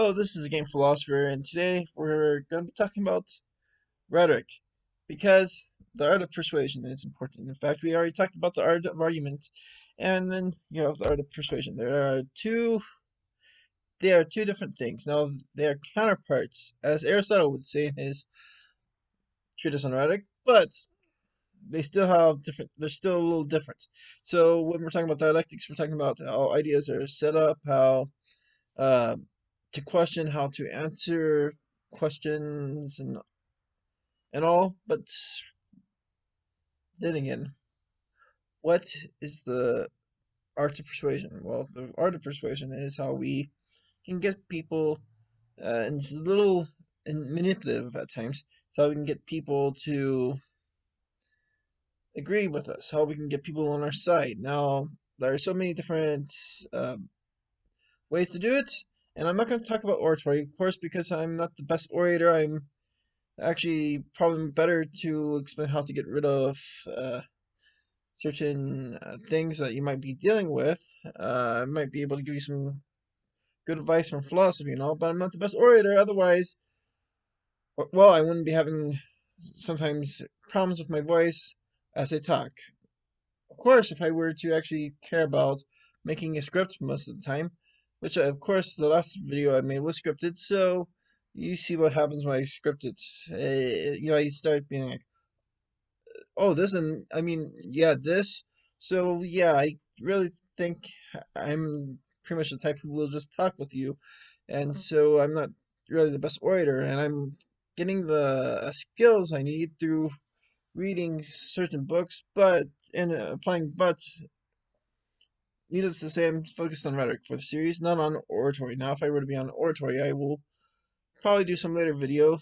Oh, this is a game philosopher, and today we're going to be talking about rhetoric because the art of persuasion is important. In fact, we already talked about the art of argument, and then you have the art of persuasion. They are two different things. Now, they are counterparts, as Aristotle would say in his treatise on rhetoric, but they still have different. They're still a little different. So when we're talking about dialectics, we're talking about how ideas are set up, how uh, to question, how to answer questions, and all. But then again, what is the art of persuasion? Well, the art of persuasion is how we can get people, and it's a little manipulative at times, so we can get people to agree with us, how we can get people on our side. Now, there are so many different ways to do it, and I'm not going to talk about oratory, of course, because I'm not the best orator. I'm actually probably better to explain how to get rid of certain things that you might be dealing with. I might be able to give you some good advice from philosophy and all, but I'm not the best orator. Otherwise, well, I wouldn't be having sometimes problems with my voice as I talk. Of course, if I were to actually care about making a script most of the time, which of course the last video I made was scripted, so you see what happens when I script it. You start being like, oh, this, and I mean, yeah, this. So yeah, I really think I'm pretty much the type who will just talk with you, and so I'm not really the best orator, and I'm getting the skills I need through reading certain books, but and applying. But needless to say, I'm focused on rhetoric for the series, not on oratory. Now, if I were to be on oratory, I will probably do some later video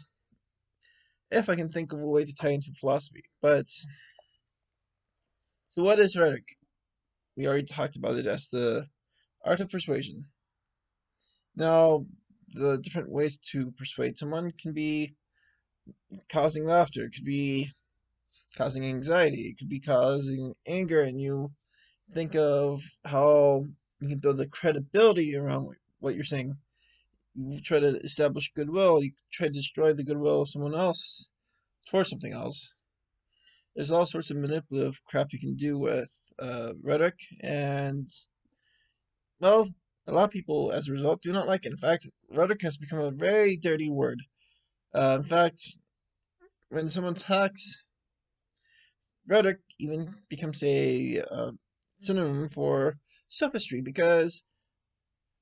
if I can think of a way to tie into philosophy. But so, what is rhetoric? We already talked about it as the art of persuasion. Now, the different ways to persuade someone can be causing laughter, it could be causing anxiety, it could be causing anger, and you think of how you can build a credibility around what you're saying. You try to establish goodwill, you try to destroy the goodwill of someone else for something else. There's all sorts of manipulative crap you can do with rhetoric, and well, a lot of people, as a result, do not like it. In fact, rhetoric has become a very dirty word. In fact, when someone talks, rhetoric even becomes a synonym for sophistry because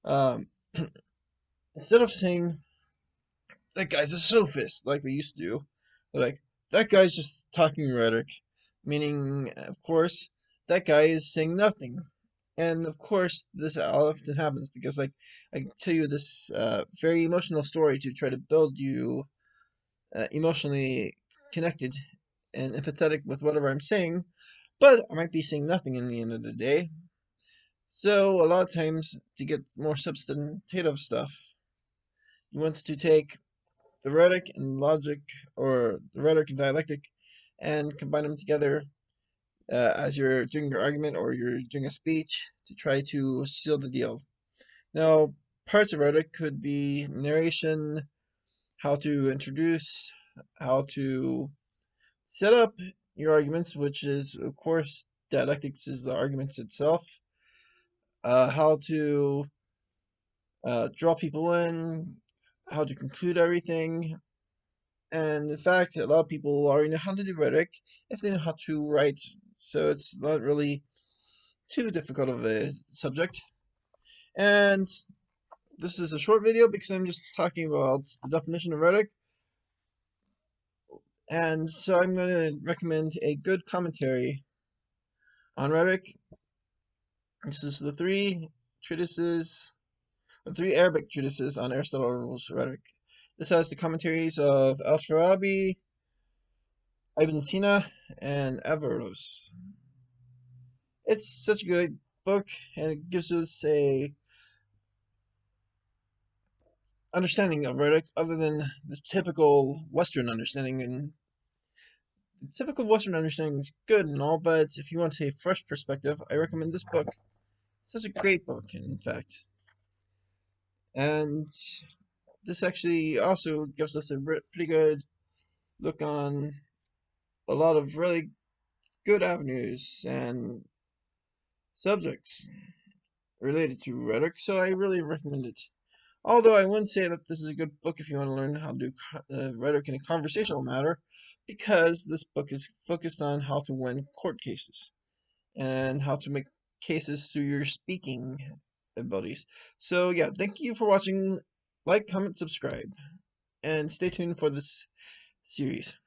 um, instead of saying that guy's a sophist like they used to do, they're like, that guy's just talking rhetoric, meaning, of course, that guy is saying nothing. And of course, this often happens because, like, I can tell you this very emotional story to try to build you emotionally connected and empathetic with whatever I'm saying, but I might be saying nothing in the end of the day. So, a lot of times, to get more substantive stuff, you want to take the rhetoric and logic, or the rhetoric and dialectic, and combine them together as you're doing your argument or you're doing a speech to try to seal the deal. Now, parts of rhetoric could be narration, how to introduce, how to set up your arguments, which is, of course, dialectics is the arguments itself, how to draw people in, how to conclude everything. And in fact, a lot of people already know how to do rhetoric if they know how to write, so it's not really too difficult of a subject. And this is a short video because I'm just talking about the definition of rhetoric. And so I'm going to recommend a good commentary on rhetoric. This is the three Arabic treatises on Aristotle's rhetoric. This has the commentaries of Al-Farabi, Ibn Sina, and Averroes. It's such a good book, and it gives us a understanding of rhetoric other than the typical Western understanding. And the typical Western understanding is good and all, but if you want a fresh perspective, I recommend this book. It's such a great book, in fact. And this actually also gives us a pretty good look on a lot of really good avenues and subjects related to rhetoric, so I really recommend it. Although I wouldn't say that this is a good book if you want to learn how to do rhetoric in a conversational manner, because this book is focused on how to win court cases and how to make cases through your speaking abilities. So yeah, thank you for watching. Like, comment, subscribe, and stay tuned for this series.